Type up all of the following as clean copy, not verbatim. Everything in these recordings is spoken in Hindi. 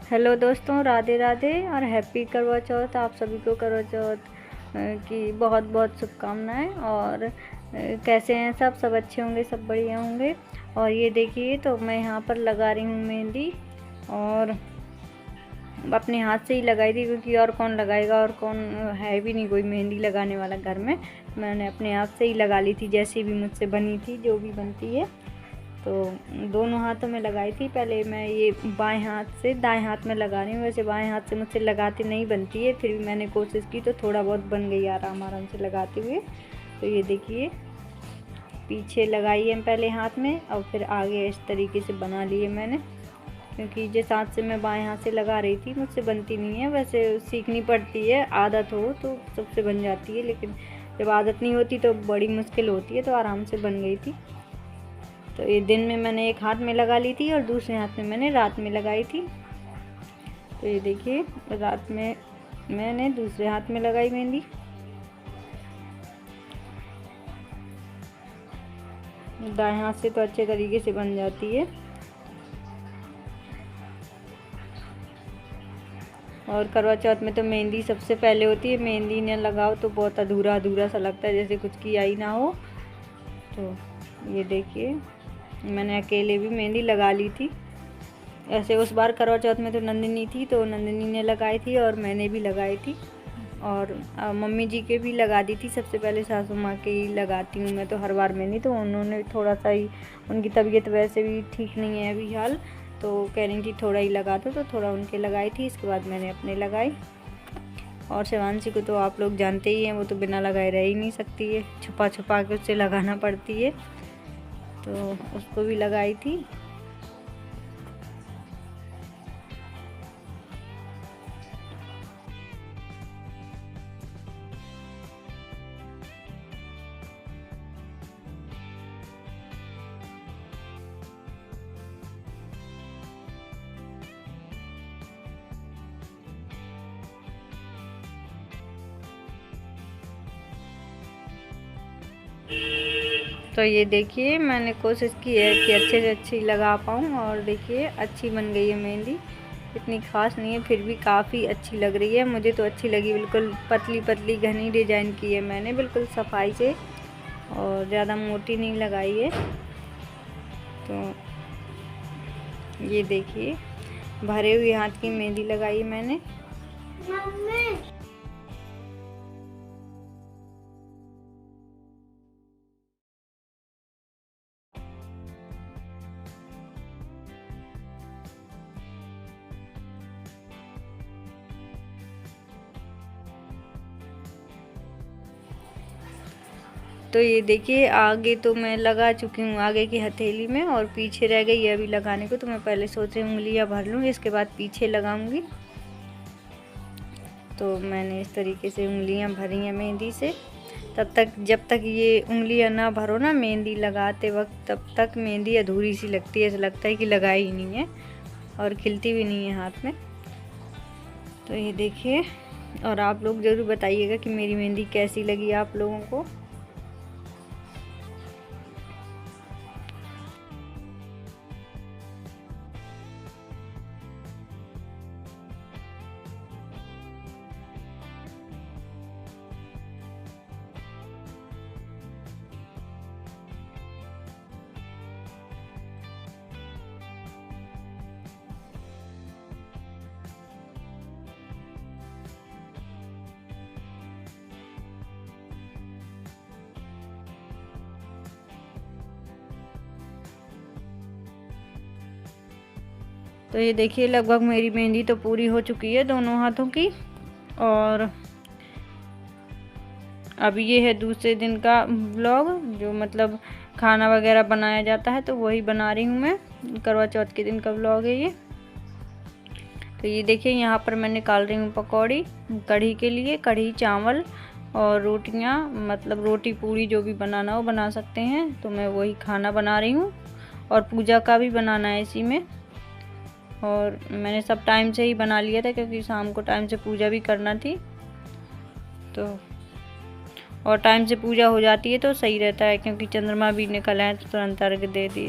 हेलो दोस्तों, राधे राधे और हैप्पी करवा चौथ। आप सभी को करवा चौथ की बहुत बहुत शुभकामनाएं। और कैसे हैं सब अच्छे होंगे, सब बढ़िया होंगे। और ये देखिए, तो मैं यहाँ पर लगा रही हूँ मेहंदी, और अपने हाथ से ही लगाई थी क्योंकि और कौन लगाएगा, और कौन है भी नहीं कोई मेहंदी लगाने वाला घर में। मैंने अपने हाथ से ही लगा ली थी, जैसी भी मुझसे बनी थी, जो भी बनती है। तो दोनों हाथों में लगाई थी। पहले मैं ये बाएं हाथ से दाएं हाथ में लगा रही हूँ। वैसे बाएं हाथ से मुझसे लगाते नहीं बनती है, फिर भी मैंने कोशिश की तो थोड़ा बहुत बन गई आराम आराम से लगाते हुए। तो ये देखिए, पीछे लगाई है पहले हाथ में और फिर आगे इस तरीके से बना लिए मैंने, क्योंकि जिस हाथ से मैं बाएं हाथ से लगा रही थी मुझसे बनती नहीं है। वैसे सीखनी पड़ती है, आदत हो तो सबसे बन जाती है, लेकिन जब आदत नहीं होती तो बड़ी मुश्किल होती है। तो आराम से बन गई थी। तो ये दिन में मैंने एक हाथ में लगा ली थी और दूसरे हाथ में मैंने रात में लगाई थी। तो ये देखिए, रात में मैंने दूसरे हाथ में लगाई मेहंदी। दाएं हाथ से तो अच्छे तरीके से बन जाती है। और करवा चौथ में तो मेहंदी सबसे पहले होती है। मेहंदी न लगाओ तो बहुत अधूरा अधूरा सा लगता है, जैसे कुछ किया ही ना हो। तो ये देखिए, मैंने अकेले भी मेहंदी लगा ली थी। ऐसे उस बार करवा चौथ में तो नंदिनी थी, तो नंदिनी ने लगाई थी और मैंने भी लगाई थी। और मम्मी जी के भी लगा दी थी। सबसे पहले सासू माँ के ही लगाती हूँ मैं तो हर बार मेहंदी। तो उन्होंने थोड़ा सा ही, उनकी तबीयत वैसे भी ठीक नहीं है अभी हाल, तो कह रही थी थोड़ा ही लगा दो, तो थोड़ा उनके लगाई थी। इसके बाद मैंने अपने लगाई। और शिवांशी को तो आप लोग जानते ही हैं, वो तो बिना लगाए रह ही नहीं सकती है, छुपा छुपा के उससे लगाना पड़ती है। तो उसको भी लगाई थी। तो ये देखिए, मैंने कोशिश की है कि अच्छे से अच्छी लगा पाऊँ, और देखिए अच्छी बन गई है मेहंदी। इतनी ख़ास नहीं है, फिर भी काफ़ी अच्छी लग रही है। मुझे तो अच्छी लगी। बिल्कुल पतली पतली घनी डिजाइन की है मैंने, बिल्कुल सफाई से, और ज़्यादा मोटी नहीं लगाई है। तो ये देखिए, भरे हुए हाथ की मेहंदी लगाई मैंने। तो ये देखिए, आगे तो मैं लगा चुकी हूँ, आगे की हथेली में, और पीछे रह गई है अभी लगाने को। तो मैं पहले सोच रही हूँ उंगलियाँ भर लूँ, इसके बाद पीछे लगाऊंगी। तो मैंने इस तरीके से उंगलियाँ भरी हैं मेहंदी से। जब तक ये उंगलियाँ ना भरो ना मेहंदी लगाते वक्त, तब तक मेहंदी अधूरी सी लगती है। ऐसा लगता है कि लगाई ही नहीं है, और खिलती भी नहीं है हाथ में। तो ये देखिए, और आप लोग ज़रूर बताइएगा कि मेरी मेहंदी कैसी लगी आप लोगों को। तो ये देखिए, लगभग मेरी मेहंदी तो पूरी हो चुकी है दोनों हाथों की। और अब ये है दूसरे दिन का व्लॉग, जो मतलब खाना वगैरह बनाया जाता है, तो वही बना रही हूँ मैं। करवा चौथ के दिन का व्लॉग है ये। तो ये देखिए, यहाँ पर मैं निकाल रही हूँ पकौड़ी कढ़ी के लिए। कढ़ी, चावल और रोटियाँ, मतलब रोटी पूड़ी जो भी बनाना हो बना सकते हैं। तो मैं वही खाना बना रही हूँ, और पूजा का भी बनाना है इसी में। और मैंने सब टाइम से ही बना लिया था, क्योंकि शाम को टाइम से पूजा भी करना थी। तो और टाइम से पूजा हो जाती है तो सही रहता है, क्योंकि चंद्रमा भी निकल आए तो तुरंत अर्घ दे दी,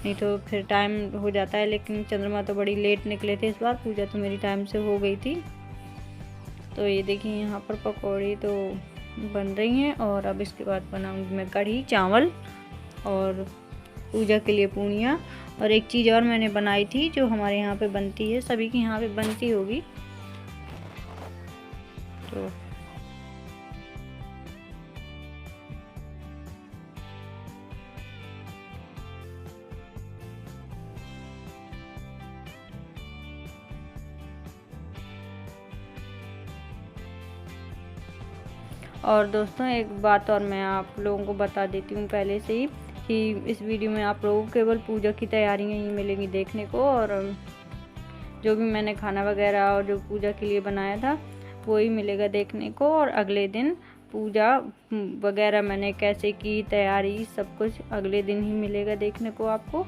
नहीं तो फिर टाइम हो जाता है। लेकिन चंद्रमा तो बड़ी लेट निकले थे इस बार, पूजा तो मेरी टाइम से हो गई थी। तो ये देखिए यहाँ पर पकौड़ी तो बन रही हैं, और अब इसके बाद बनाऊंगी मैं कढ़ी चावल और पूजा के लिए पूड़ियाँ। और एक चीज़ और मैंने बनाई थी जो हमारे यहाँ पे बनती है, सभी के यहाँ पे बनती होगी, तो और दोस्तों एक बात और मैं आप लोगों को बता देती हूँ पहले से ही, कि इस वीडियो में आप लोगों को केवल पूजा की तैयारियाँ ही मिलेंगी देखने को, और जो भी मैंने खाना वगैरह और जो पूजा के लिए बनाया था वही मिलेगा देखने को। और अगले दिन पूजा वगैरह मैंने कैसे की तैयारी, सब कुछ अगले दिन ही मिलेगा देखने को आपको,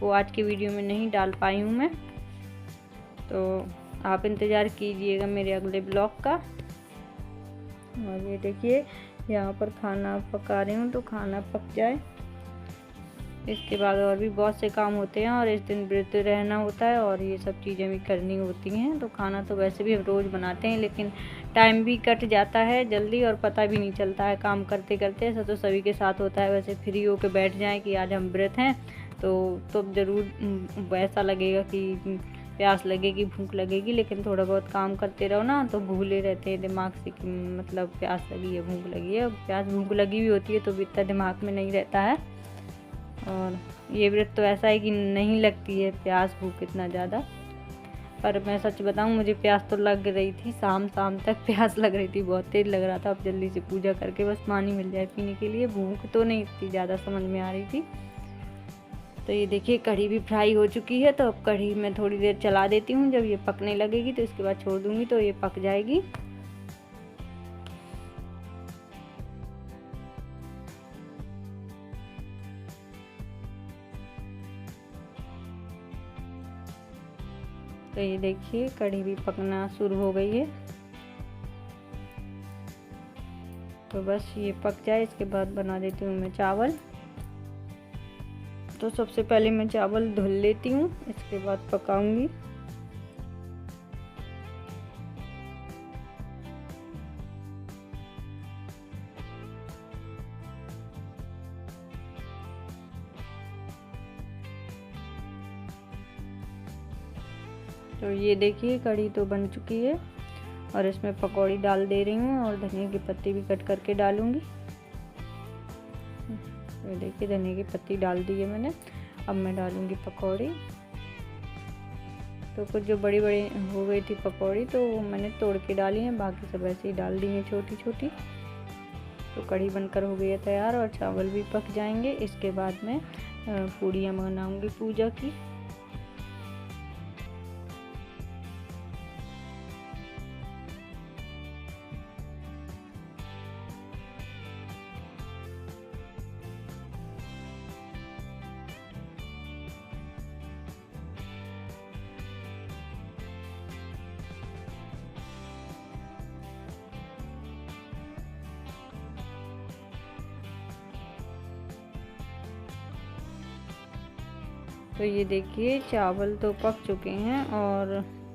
वो आज की वीडियो में नहीं डाल पाई हूँ मैं, तो आप इंतज़ार कीजिएगा मेरे अगले ब्लॉग का। और ये देखिए यहाँ पर खाना पका रही हूँ, तो खाना पक जाए इसके बाद और भी बहुत से काम होते हैं, और इस दिन व्रत रहना होता है और ये सब चीज़ें भी करनी होती हैं। तो खाना तो वैसे भी हम रोज़ बनाते हैं, लेकिन टाइम भी कट जाता है जल्दी और पता भी नहीं चलता है काम करते करते। ऐसा तो सभी के साथ होता है, वैसे फ्री होकर बैठ जाएं कि आज हम व्रत हैं तो ज़रूर वैसा लगेगा कि प्यास लगेगी, भूख लगेगी, लेकिन थोड़ा बहुत काम करते रहो ना तो भूले रहते हैं दिमाग से कि मतलब प्यास लगी है, भूख लगी है। प्यास भूख लगी भी होती है तो भी इतना दिमाग में नहीं रहता है। और ये व्रत तो ऐसा है कि नहीं लगती है प्यास भूख इतना ज़्यादा, पर मैं सच बताऊं मुझे प्यास तो लग रही थी, शाम तक प्यास लग रही थी, बहुत तेज़ लग रहा था। अब जल्दी से पूजा करके बस पानी मिल जाए पीने के लिए, भूख तो नहीं इतनी ज़्यादा समझ में आ रही थी। तो ये देखिए कढ़ी भी फ्राई हो चुकी है, तो अब कढ़ी मैं थोड़ी देर चला देती हूँ, जब ये पकने लगेगी तो इसके बाद छोड़ दूँगी तो ये पक जाएगी। तो ये देखिए कढ़ी भी पकना शुरू हो गई है, तो बस ये पक जाए इसके बाद बना देती हूँ मैं चावल। तो सबसे पहले मैं चावल धुल लेती हूँ, इसके बाद पकाऊंगी। तो ये देखिए कढ़ी तो बन चुकी है, और इसमें पकौड़ी डाल दे रही हूँ, और धनिया की पत्ती भी कट करके डालूंगी। ये देखिए धनिया की पत्ती डाल दी है मैंने, अब मैं डालूंगी पकौड़ी। तो कुछ जो बड़ी बड़ी हो गई थी पकौड़ी तो वो मैंने तोड़ के डाली हैं, बाकी सब ऐसे ही डाल दी हैं छोटी छोटी। तो कढ़ी बनकर हो गई है तैयार, और चावल भी पक जाएंगे। इसके बाद मैं पूड़ियाँ बनाऊंगी पूजा की। तो ये देखिए चावल तो पक चुके हैं, और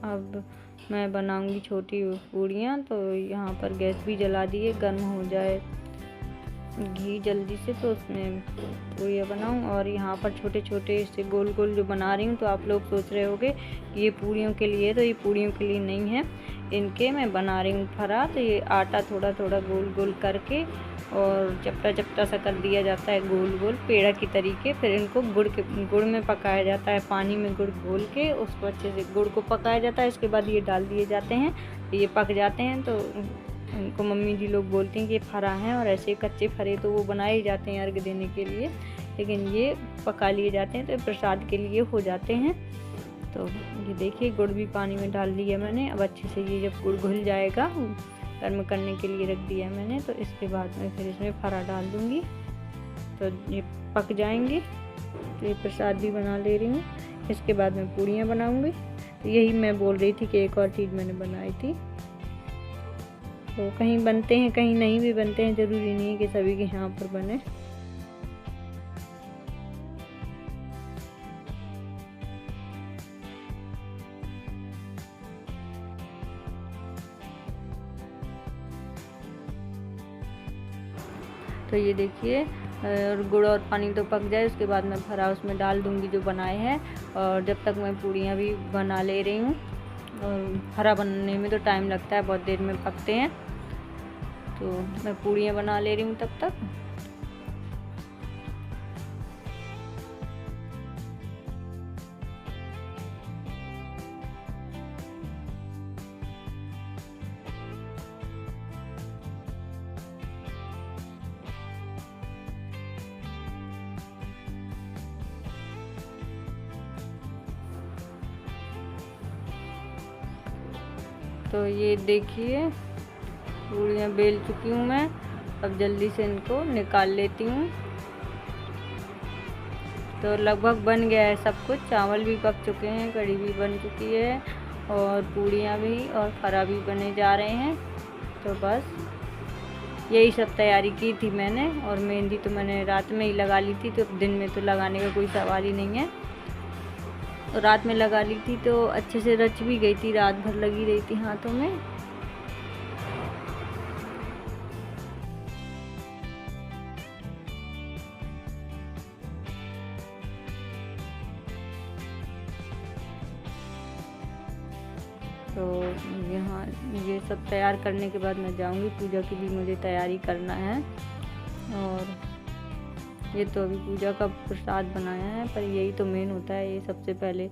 अब मैं बनाऊंगी छोटी पूड़ियाँ। तो यहाँ पर गैस भी जला दी है, गर्म हो जाए घी जल्दी से तो उसमें पूड़ियाँ बनाऊँ। और यहाँ पर छोटे छोटे से गोल गोल जो बना रही हूँ, तो आप लोग सोच रहे होंगे कि ये पूड़ियों के लिए, तो ये पूड़ियों के लिए नहीं है, इनके मैं बना रही हूँ फरा। तो ये आटा थोड़ा थोड़ा गोल गोल करके और चपटा चपटा सा कर दिया जाता है गोल गोल पेड़ा की तरीके। फिर इनको गुड़ में पकाया जाता है, पानी में गुड़ घोल के उसको अच्छे से गुड़ को पकाया जाता है। इसके बाद ये डाल दिए जाते हैं, ये पक जाते हैं। तो इनको मम्मी जी लोग बोलती हैं कि ये फरा हैं, और ऐसे कच्चे फरे तो वो बनाए जाते हैं अर्घ देने के लिए, लेकिन ये पका लिए जाते हैं तो प्रसाद के लिए हो जाते हैं। तो ये देखिए गुड़ भी पानी में डाल दिया मैंने। अब अच्छे से ये जब गुड़ घुल जाएगा, गर्म करने के लिए रख दिया है मैंने, तो इसके बाद मैं फिर इसमें फरा डाल दूँगी, तो ये पक जाएंगे। तो ये प्रसाद भी बना ले रही हूँ। इसके बाद मैं पूड़ियाँ बनाऊँगी। तो यही मैं बोल रही थी कि एक और चीज़ मैंने बनाई थी। तो कहीं बनते हैं, कहीं नहीं भी बनते हैं, ज़रूरी नहीं है कि सभी के यहाँ पर बने। तो ये देखिए, और गुड़ और पानी तो पक जाए, उसके बाद मैं फरा उसमें डाल दूँगी जो बनाए हैं। और जब तक मैं पूड़ियाँ भी बना ले रही हूँ, और फरा बनने में तो टाइम लगता है, बहुत देर में पकते हैं। तो मैं पूड़ियाँ बना ले रही हूँ तब तक। तो ये देखिए, पूड़ियाँ बेल चुकी हूँ मैं। अब जल्दी से इनको निकाल लेती हूँ। तो लगभग बन गया है सब कुछ, चावल भी पक चुके हैं, कढ़ी भी बन चुकी है, और पूड़ियाँ भी और फरा भी बने जा रहे हैं। तो बस यही सब तैयारी की थी मैंने। और मेहंदी तो मैंने रात में ही लगा ली थी, तो दिन में तो लगाने का कोई सवाल ही नहीं है। रात में लगा ली थी तो अच्छे से रच भी गई थी, रात भर लगी रही थी हाथों में। तो यहाँ ये सब तैयार करने के बाद मैं जाऊँगी, पूजा की भी मुझे तैयारी करना है। और ये तो अभी पूजा का प्रसाद बनाया है, पर यही तो मेन होता है, ये सबसे पहले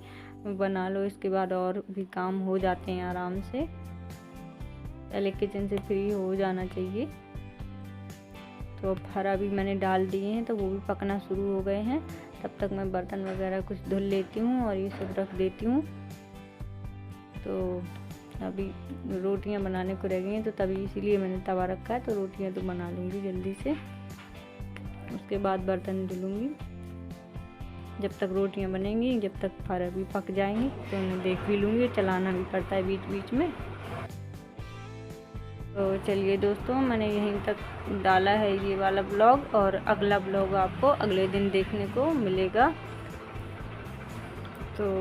बना लो, इसके बाद और भी काम हो जाते हैं आराम से। पहले किचन से फ्री हो जाना चाहिए। तो अब हरा भी मैंने डाल दिए हैं, तो वो भी पकना शुरू हो गए हैं। तब तक मैं बर्तन वगैरह कुछ धुल लेती हूँ और ये सब रख देती हूँ। तो अभी रोटियां बनाने को रह गई हैं, तो तभी इसीलिए मैंने तवा रखा है। तो रोटियां तो बना लूँगी जल्दी से, उसके बाद बर्तन धुलूँगी। जब तक रोटियां बनेंगी, जब तक फरा भी पक जाएंगी, तो उन्हें देख भी लूँगी, चलाना भी पड़ता है बीच बीच में। तो चलिए दोस्तों, मैंने यहीं तक डाला है ये वाला ब्लॉग, और अगला ब्लॉग आपको अगले दिन देखने को मिलेगा। तो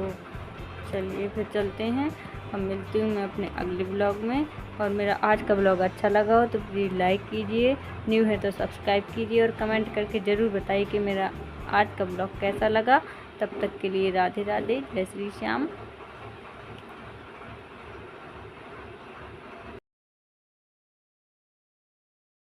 चलिए फिर चलते हैं, हम मिलती हूँ मैं अपने अगले ब्लॉग में। और मेरा आज का ब्लॉग अच्छा लगा हो तो प्लीज़ लाइक कीजिए, न्यू है तो सब्सक्राइब कीजिए, और कमेंट करके ज़रूर बताइए कि मेरा आज का ब्लॉग कैसा लगा। तब तक के लिए राधे राधे, जय श्री श्याम।